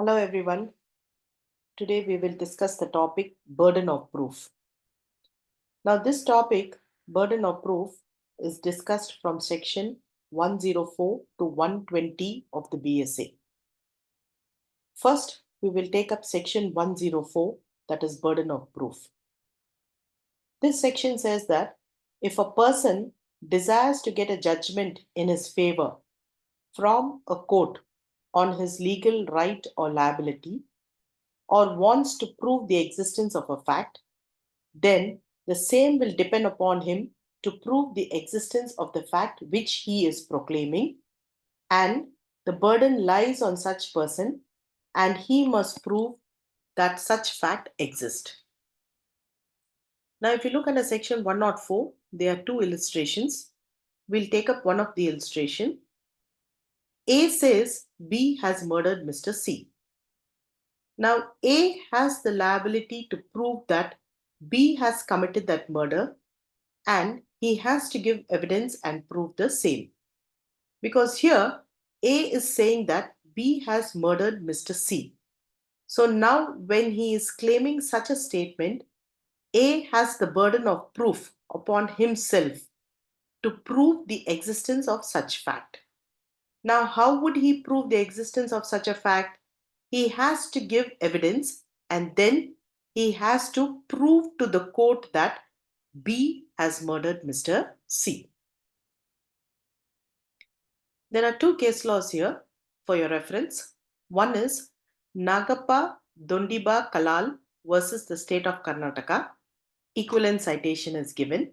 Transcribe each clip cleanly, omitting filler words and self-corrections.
Hello everyone. Today we will discuss the topic burden of proof. Now this topic, burden of proof, is discussed from section 104 to 120 of the BSA. First, we will take up section 104, that is burden of proof. This section says that if a person desires to get a judgment in his favor from a court on his legal right or liability, or wants to prove the existence of a fact, then the same will depend upon him to prove the existence of the fact which he is proclaiming, and the burden lies on such person, and he must prove that such fact exists. Now, if you look under section 104, there are two illustrations. We'll take up one of the illustration. A says B has murdered Mr. C. Now, A has the liability to prove that B has committed that murder, and he has to give evidence and prove the same. Because here, A is saying that B has murdered Mr. C. So now, when he is claiming such a statement, A has the burden of proof upon himself to prove the existence of such fact. Now, how would he prove the existence of such a fact? He has to give evidence, and then he has to prove to the court that B has murdered Mr. C. There are two case laws here for your reference. One is Nagappa Dondiba Kalal versus the state of Karnataka. Equivalent citation is given.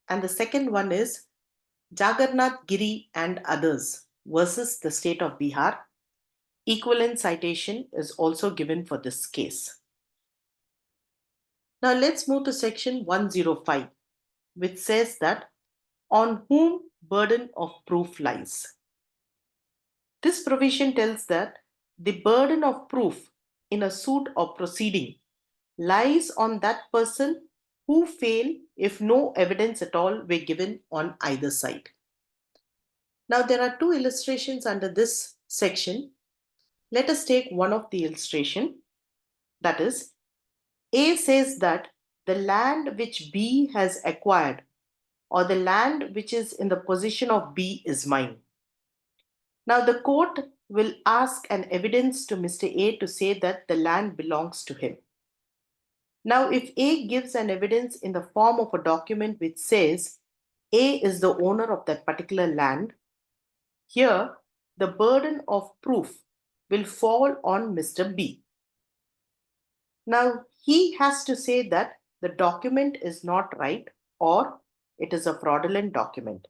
And the second one is Jagannath Giri and others versus the state of Bihar. Equivalent citation is also given for this case. Now let's move to section 105, which says that on whom burden of proof lies. This provision tells that the burden of proof in a suit or proceeding lies on that person who fail if no evidence at all were given on either side. Now there are two illustrations under this section. Let us take one of the illustration. That is, A says that the land which B has acquired or the land which is in the possession of B is mine. Now the court will ask an evidence to Mr. A to say that the land belongs to him. Now, if A gives an evidence in the form of a document which says A is the owner of that particular land, here the burden of proof will fall on Mr. B. Now, he has to say that the document is not right or it is a fraudulent document.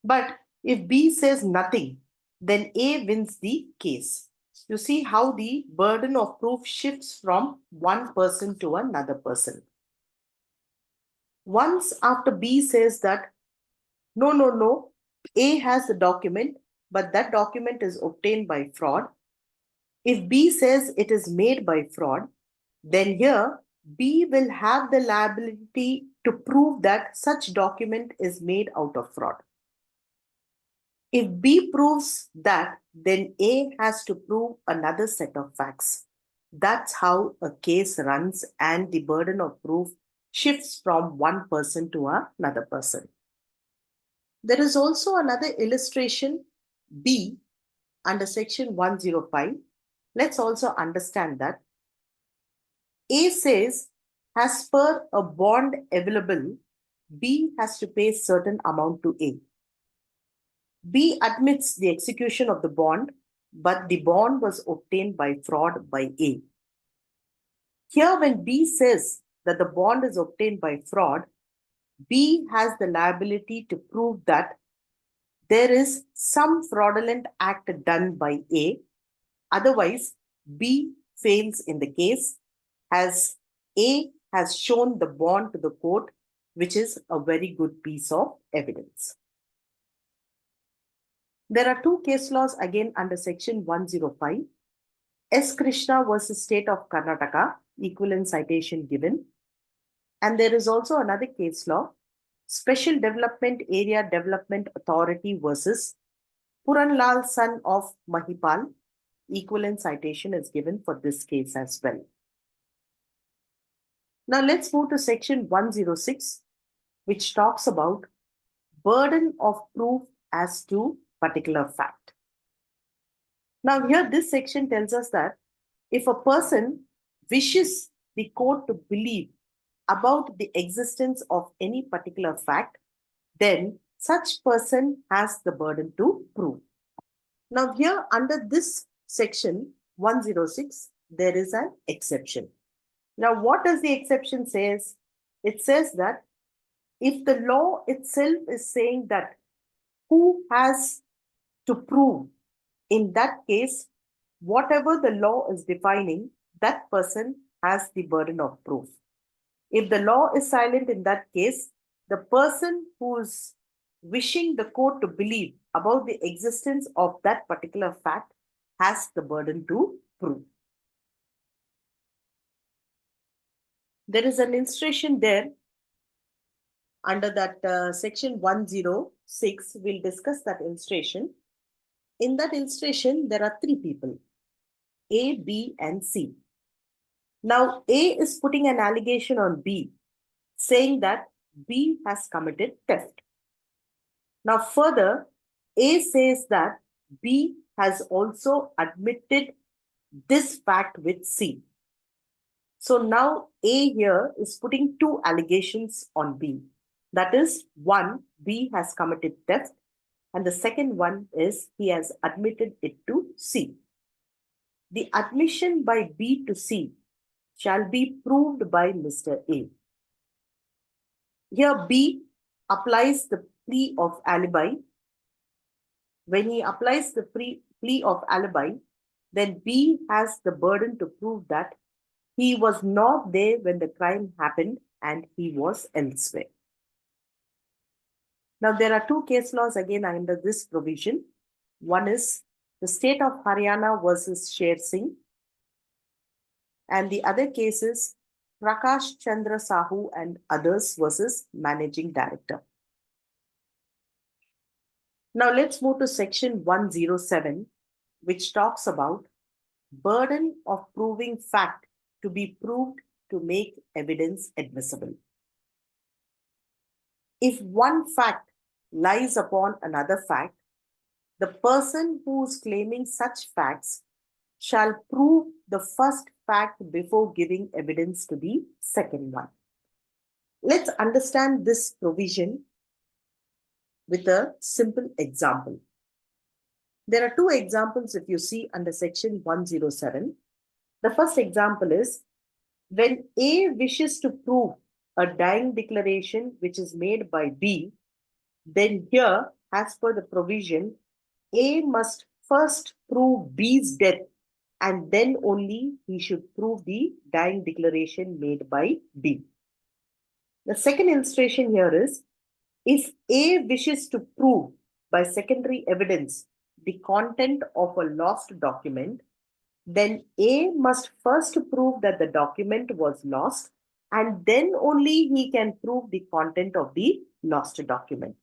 But if B says nothing, then A wins the case. You see how the burden of proof shifts from one person to another person. Once after B says that, no, A has the document, but that document is obtained by fraud. If B says it is made by fraud, then here B will have the liability to prove that such document is made out of fraud. If B proves that, then A has to prove another set of facts. That's how a case runs, and the burden of proof shifts from one person to another person. There is also another illustration B under section 105. Let's also understand that A says, as per a bond available, B has to pay certain amount to A. B admits the execution of the bond, but the bond was obtained by fraud by A. Here, when B says that the bond is obtained by fraud, B has the liability to prove that there is some fraudulent act done by A. Otherwise, B fails in the case as A has shown the bond to the court, which is a very good piece of evidence. There are two case laws again under section 105. S. Krishna versus State of Karnataka, equivalent citation given. And there is also another case law, Special Development Area Development Authority versus Puranlal son of Mahipal, equivalent citation is given for this case as well. Now let's move to section 106, which talks about burden of proof as to particular fact. Now here this section tells us that if a person wishes the court to believe about the existence of any particular fact, then such person has the burden to prove. Now here under this section 106, there is an exception. Now what does the exception says? It says that if the law itself is saying that who has to prove, in that case, whatever the law is defining, that person has the burden of proof. If the law is silent in that case, the person who's wishing the court to believe about the existence of that particular fact has the burden to prove. There is an illustration there under that section 106. We'll discuss that illustration. In that illustration, there are three people, A, B, and C. Now, A is putting an allegation on B, saying that B has committed theft. Now, further, A says that B has also admitted this fact with C. So now A here is putting two allegations on B. That is, one, B has committed theft, and the second one is he has admitted it to C. The admission by B to C shall be proved by Mr. A. Here B applies the plea of alibi. When he applies the plea of alibi, then B has the burden to prove that he was not there when the crime happened and he was elsewhere. Now, there are two case laws again under this provision. One is the state of Haryana versus Sher Singh, and the other case is Prakash Chandra Sahu and others versus Managing Director. Now, let's move to section 107, which talks about burden of proving fact to be proved to make evidence admissible. If one fact lies upon another fact, the person who is claiming such facts shall prove the first fact before giving evidence to the second one. Let's understand this provision with a simple example. There are two examples if you see under section 107. The first example is when A wishes to prove a dying declaration which is made by B, then here, as per the provision, A must first prove B's death and then only he should prove the dying declaration made by B. The second illustration here is, if A wishes to prove by secondary evidence the content of a lost document, then A must first prove that the document was lost and then only he can prove the content of the lost document.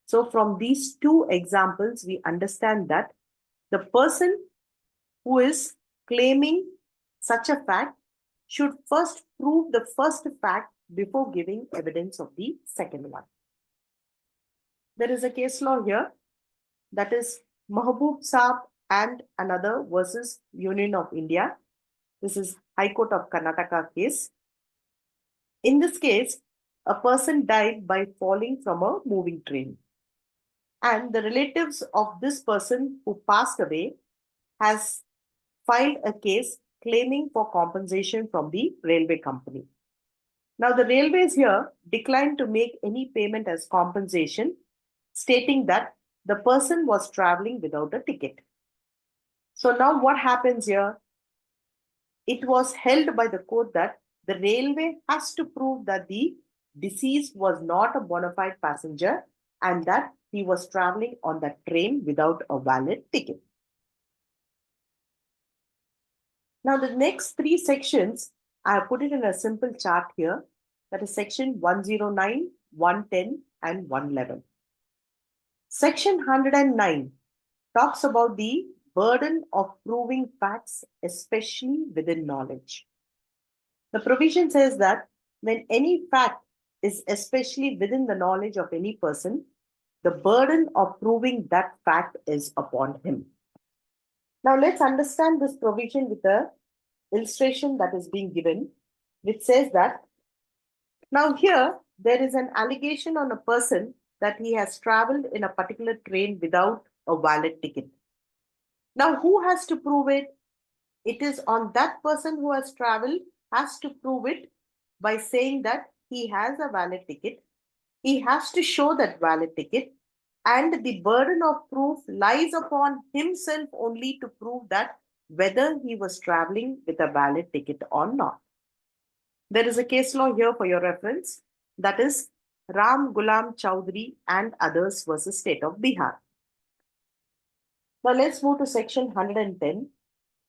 So from these two examples, we understand that the person who is claiming such a fact should first prove the first fact before giving evidence of the second one. There is a case law here, that is Mahbub Saab and another versus Union of India. This is High Court of Karnataka case. In this case, a person died by falling from a moving train. And the relatives of this person who passed away has filed a case claiming for compensation from the railway company. Now, the railways here declined to make any payment as compensation, stating that the person was traveling without a ticket. So now what happens here? It was held by the court that the railway has to prove that the deceased was not a bona fide passenger and that he was traveling on that train without a valid ticket. Now, the next three sections, I have put it in a simple chart here. That is section 109, 110, and 111. Section 109 talks about the burden of proving facts, especially within knowledge. The provision says that when any fact is especially within the knowledge of any person, the burden of proving that fact is upon him. Now let's understand this provision with a illustration that is being given, which says that now here there is an allegation on a person that he has traveled in a particular train without a valid ticket. Now who has to prove it? It is on that person who has traveled has to prove it by saying that he has a valid ticket. He has to show that valid ticket, and the burden of proof lies upon himself only to prove that whether he was traveling with a valid ticket or not. There is a case law here for your reference, that is Ram Gulam Chowdhury and others versus State of Bihar. Now let's move to section 110,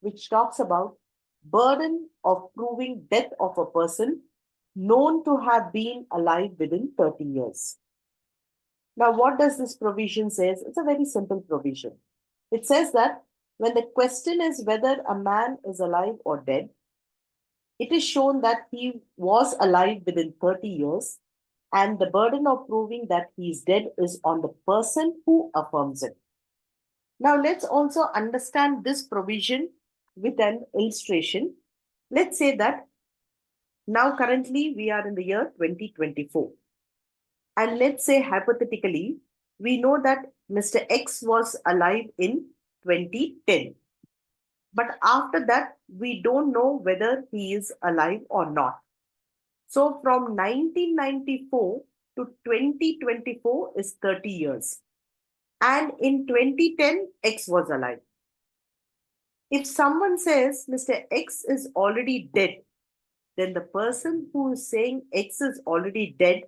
which talks about burden of proving death of a person known to have been alive within 30 years. Now, what does this provision say? It's a very simple provision. It says that when the question is whether a man is alive or dead, it is shown that he was alive within 30 years, and the burden of proving that he is dead is on the person who affirms it. Now, let's also understand this provision with an illustration. Let's say that now currently we are in the year 2024. And let's say hypothetically, we know that Mr. X was alive in 2010. But after that, we don't know whether he is alive or not. So from 1994 to 2024 is 30 years. And in 2010, X was alive. If someone says Mr. X is already dead, then the person who is saying X is already dead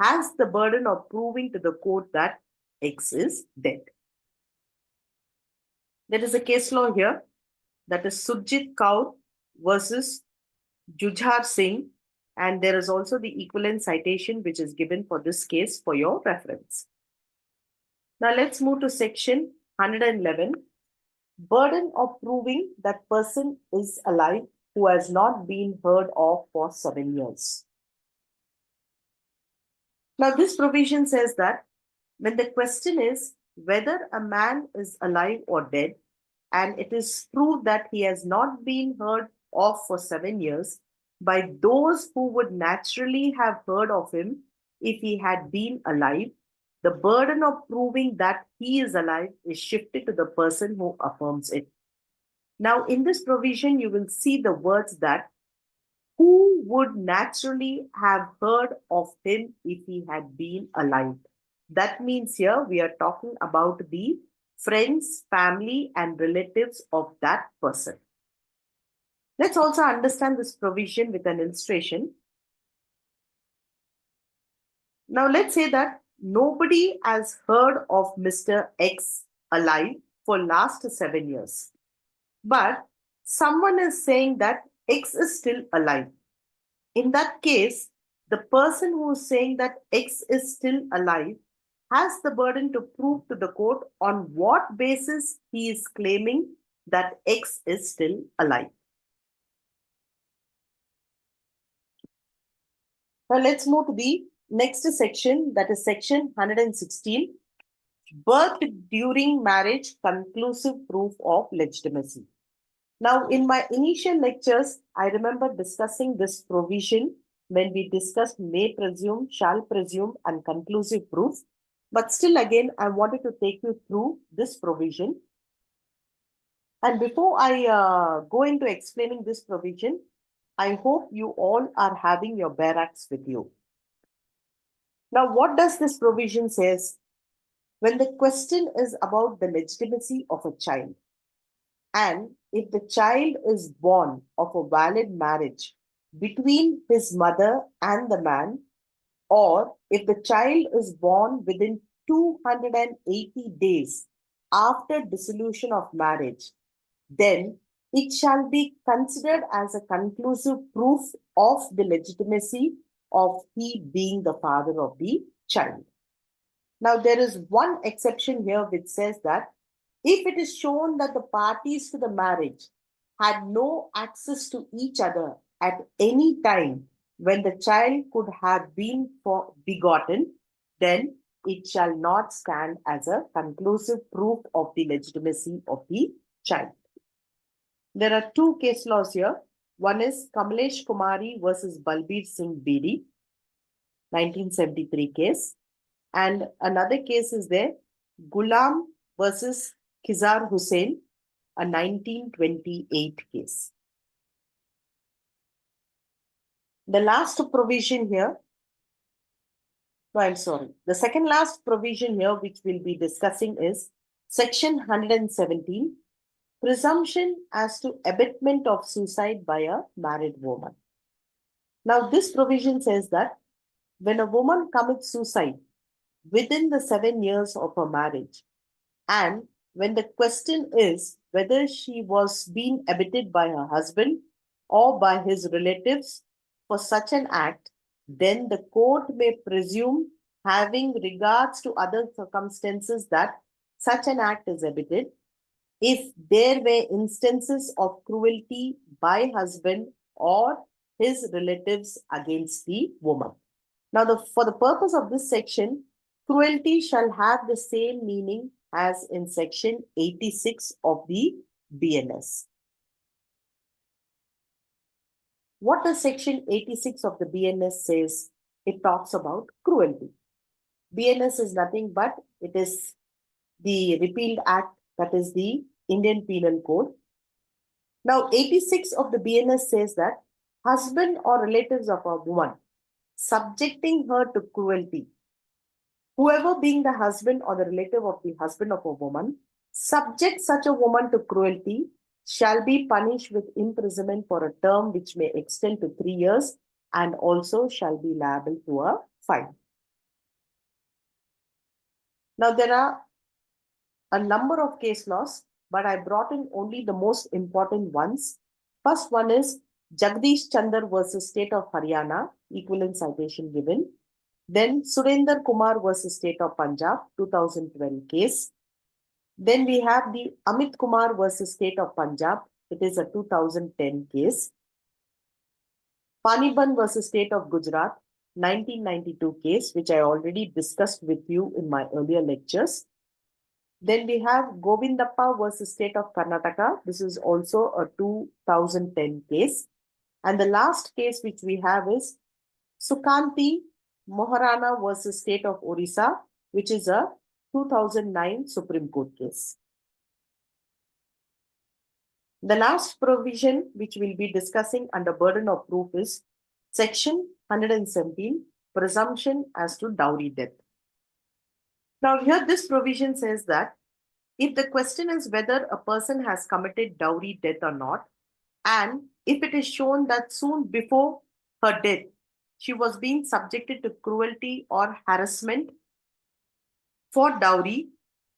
has the burden of proving to the court that X is dead. There is a case law here, that is Surjit Kaur versus Jujhar Singh, and there is also the equivalent citation which is given for this case for your reference. Now let's move to section 111, burden of proving that person is alive who has not been heard of for 7 years. Now this provision says that when the question is whether a man is alive or dead, and it is proved that he has not been heard of for 7 years by those who would naturally have heard of him if he had been alive, the burden of proving that he is alive is shifted to the person who affirms it. Now, in this provision, you will see the words that who would naturally have heard of him if he had been alive. That means here we are talking about the friends, family, and relatives of that person. Let's also understand this provision with an illustration. Now, let's say that nobody has heard of Mr. X alive for last 7 years. But someone is saying that X is still alive. In that case, the person who is saying that X is still alive has the burden to prove to the court on what basis he is claiming that X is still alive. Now let's move to the next section, that is section 116, birth during marriage, conclusive proof of legitimacy. Now, in my initial lectures, I remember discussing this provision when we discussed may presume, shall presume, and conclusive proof. But still again, I wanted to take you through this provision. And before I go into explaining this provision, I hope you all are having your barracks with you. Now, what does this provision says? When the question is about the legitimacy of a child, and if the child is born of a valid marriage between his mother and the man, or if the child is born within 280 days after dissolution of marriage, then it shall be considered as a conclusive proof of the legitimacy of he being the father of the child. Now, there is one exception here which says that If it is shown that the parties to the marriage had no access to each other at any time when the child could have been begotten, then it shall not stand as a conclusive proof of the legitimacy of the child. There are two case laws here. One is Kamlesh Kumari versus Balbir Singh Bedi, 1973 case. And another case is there, Ghulam versus Khizar Hussain, a 1928 case. The last provision here, no, I'm sorry. The second last provision here, which we'll be discussing, is Section 117, presumption as to abetment of suicide by a married woman. Now, this provision says that when a woman commits suicide within the 7 years of her marriage, and when the question is whether she was being abetted by her husband or by his relatives for such an act, then the court may presume, having regards to other circumstances, that such an act is abetted if there were instances of cruelty by husband or his relatives against the woman. Now, for the purpose of this section, cruelty shall have the same meaning as in section 86 of the BNS. What does section 86 of the BNS says? It talks about cruelty. BNS is nothing but it is the repealed act, that is the Indian Penal Code. Now, 86 of the BNS says that husband or relatives of a woman subjecting her to cruelty, whoever being the husband or the relative of the husband of a woman, subject such a woman to cruelty shall be punished with imprisonment for a term which may extend to 3 years and also shall be liable to a fine. Now, there are a number of case laws, but I brought in only the most important ones. First one is Jagdish Chandar versus State of Haryana, equivalent citation given. Then Surinder Kumar versus State of Punjab, 2012 case. Then we have the Amit Kumar versus State of Punjab. It is a 2010 case. Paniban versus State of Gujarat, 1992 case, which I already discussed with you in my earlier lectures. Then we have Govindappa versus State of Karnataka. This is also a 2010 case. And the last case which we have is Sukanti Moharana versus State of Orissa, which is a 2009 Supreme Court case. The last provision which we'll be discussing under burden of proof is Section 117, presumption as to dowry death. Now here this provision says that if the question is whether a person has committed dowry death or not, and if it is shown that soon before her death, she was being subjected to cruelty or harassment for dowry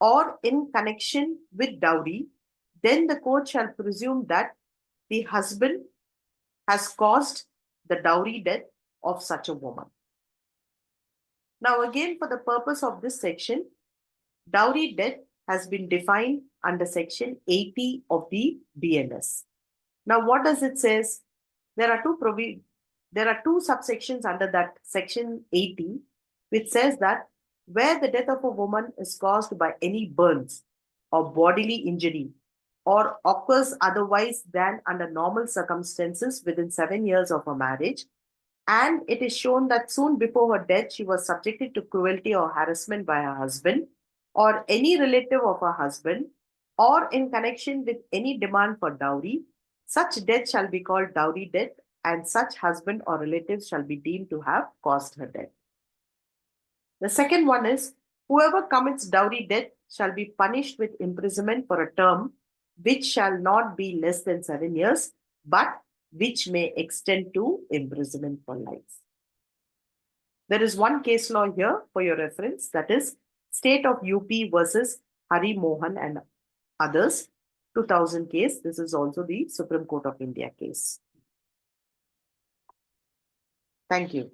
or in connection with dowry, then the court shall presume that the husband has caused the dowry death of such a woman. Now again, for the purpose of this section, dowry death has been defined under section 80 of the BNS. Now what does it say? There are two subsections under that section 80, which says that where the death of a woman is caused by any burns or bodily injury or occurs otherwise than under normal circumstances within 7 years of her marriage, and it is shown that soon before her death she was subjected to cruelty or harassment by her husband or any relative of her husband, or in connection with any demand for dowry, such death shall be called dowry death, and such husband or relatives shall be deemed to have caused her death. The second one is, whoever commits dowry death shall be punished with imprisonment for a term which shall not be less than 7 years, but which may extend to imprisonment for life. There is one case law here for your reference, that is State of UP versus Hari Mohan and others, 2000 case. This is also the Supreme Court of India case. Thank you.